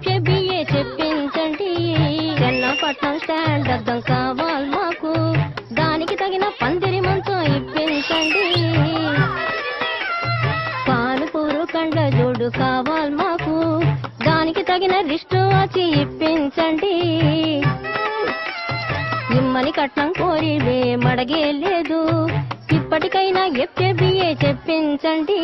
FA BA చెప్పించండి. Chennapatnam stand అద్దం కావాలి మాకు, దానికి తగిన పందిరి మంచం ఇప్పించండి. పానుపూరు కండ్ల జోడు కావాలి మాకు, దానికి తగిన రిస్ట్ వాచి ఇప్పించండి. ఇమ్మని కట్నం కోరివే మడగే లేదు, ఇప్పటికైనా ఎఫ్ఏ బిఏ చెప్పించండి.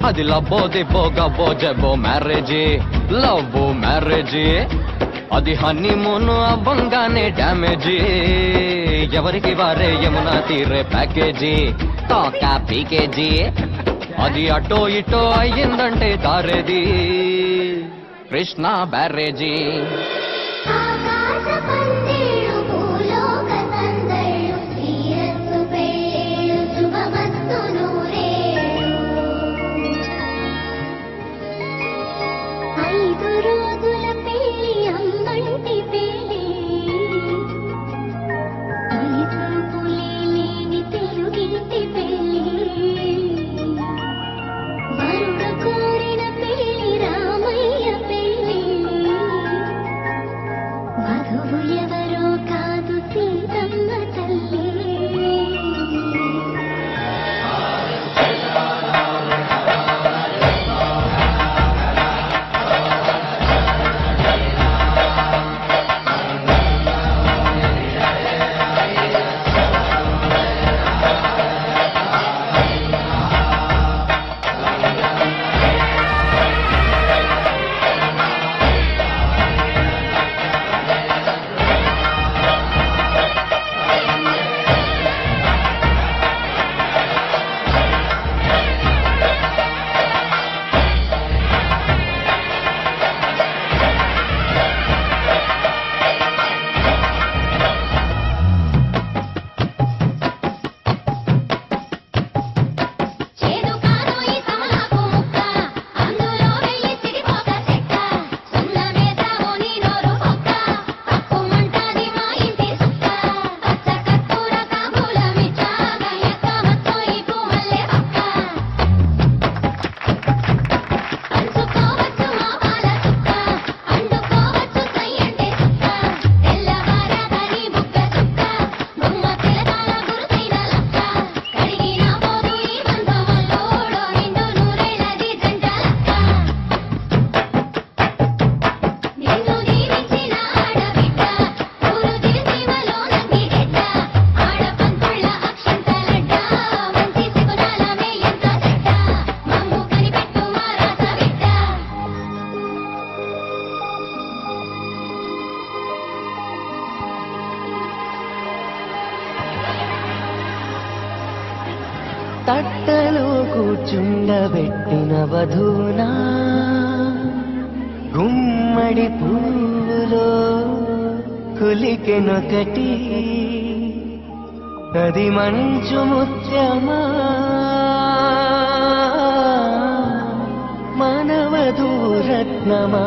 అది లబ్బో దిబ్బో గబ్బో జబ్బో మ్యారేజీ, లవ్ మ్యారేజీ. అది హనీమూన్ అవ్వంగానే డ్యామేజీ, ఎవరికి వారే యమునా తీరే ప్యాకేజీ, తాకా పీకేజీ. అది అటో ఇటో అయ్యిందంటే దారేది కృష్ణ బ్యారేజీ. తట్టలో కూర్చుండబెట్టిన వధూనా, గుమ్మడి పూలో కులికెనొకటి, అది మంచు ముత్యమా మనవధూరత్నమా.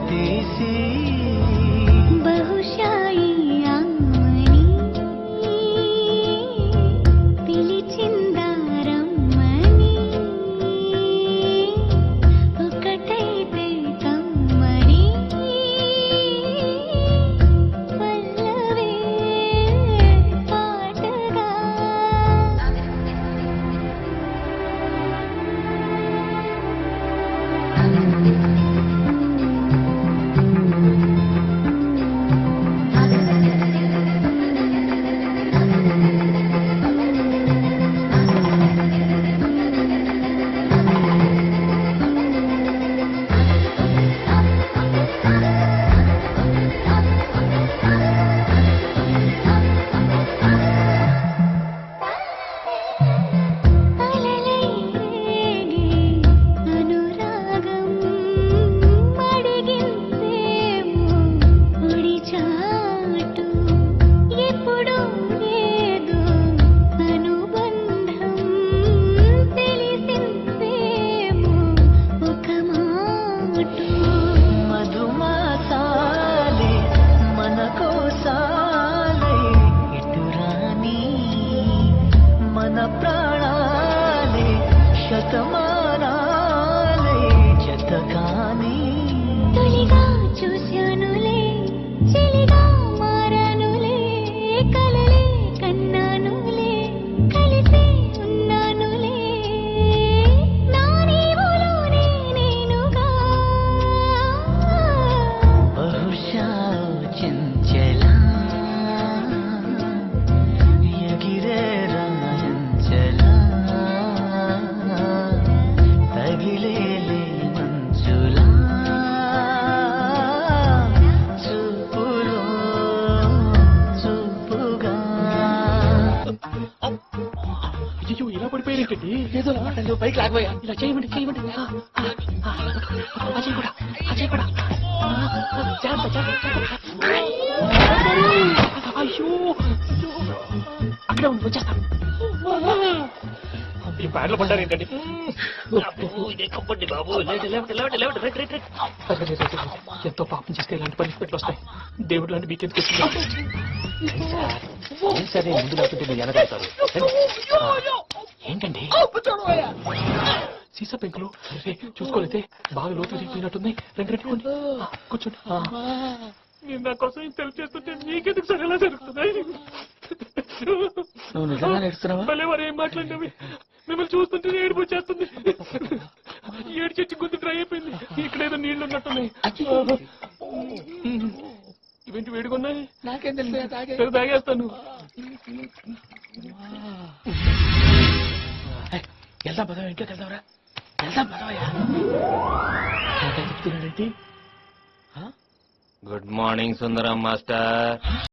తీసి బహుశా ఈ అమ్మని పిలిచిందా రమ్మని ఒకటైతే కమ్మని పల్లవే పాటగా అలలై రేగే అనురాగం అడిగిందేమో ఒడి చాటు ఎప్పుడూ ఏదో అనుబంధం తెలిసిందేమో ఒక మాటు మధుమాసాలే మన కోసాలే ఇటురాని మన ప్రాణాలే శతమానాలే జతగాని తొలిగా చూశానులే చెలిగా మారానులే కలలే కన్నానులే కలిసే ఉన్నానులే నా నీవులోనే నేనుగా బహుశా చెంచలా ఎగిరే రాయంచలా తగిలేలే మంచులా చూపులో చూపుగా అయ్యో ఇలా పడిపోయారేంటండి ఏదో అవ్వటండి పైకి లాగబోయా ఇలా చేయమండి చేయమండి అజయ్ కూడా అజయ్ కూడా జాగ్రత్త జాగ్రత్త అయ్యో అక్కడే ఉండి వచ్చేస్తాను ఈ బ్యాడ్లో పడ్డారేంటండి ఎంతో పాపం చేస్తే ఇలాంటి పనిష్మెంట్లు వస్తాయి దేవుడు లాంటి మీకెందుకు సరే ముందు లేకుంటే మీరు వెనకాడతారు ఏంటండి సీసా పెంకులు చూసుకోలేతే బాగా లోతు దిగిపోయినట్టున్నాయి రెండు రెట్టుకోండి కూర్చోండి మీరు నా కోసం ఇంత హెల్ప్ చేస్తుంటే మీకెందుకు సరే ఎలా జరుగుతున్నాయి నువ్వు నిజంగా నేర్చుతున్నావా మళ్ళీ వారు ఏం మాట్లాడినవి మిమ్మల్ని చూస్తుంటే ఏడుపు వచ్చేస్తుంది ఏడు చెట్టు గుర్తు డ్రై అయిపోయింది ఇక్కడ ఏదో నీళ్లు ఉన్నట్టున్నాయి ఇవేంటి వేడుకున్నాయి నాకేం తెలుసు సరే తాగేస్తాను వెళ్దాం పదవ ఇంట్లోకి వెళ్దాంరా వెళ్దాం పదవయ్యా చెప్తున్నాడంటే గుడ్ మార్నింగ్ సుందరం మాస్టర్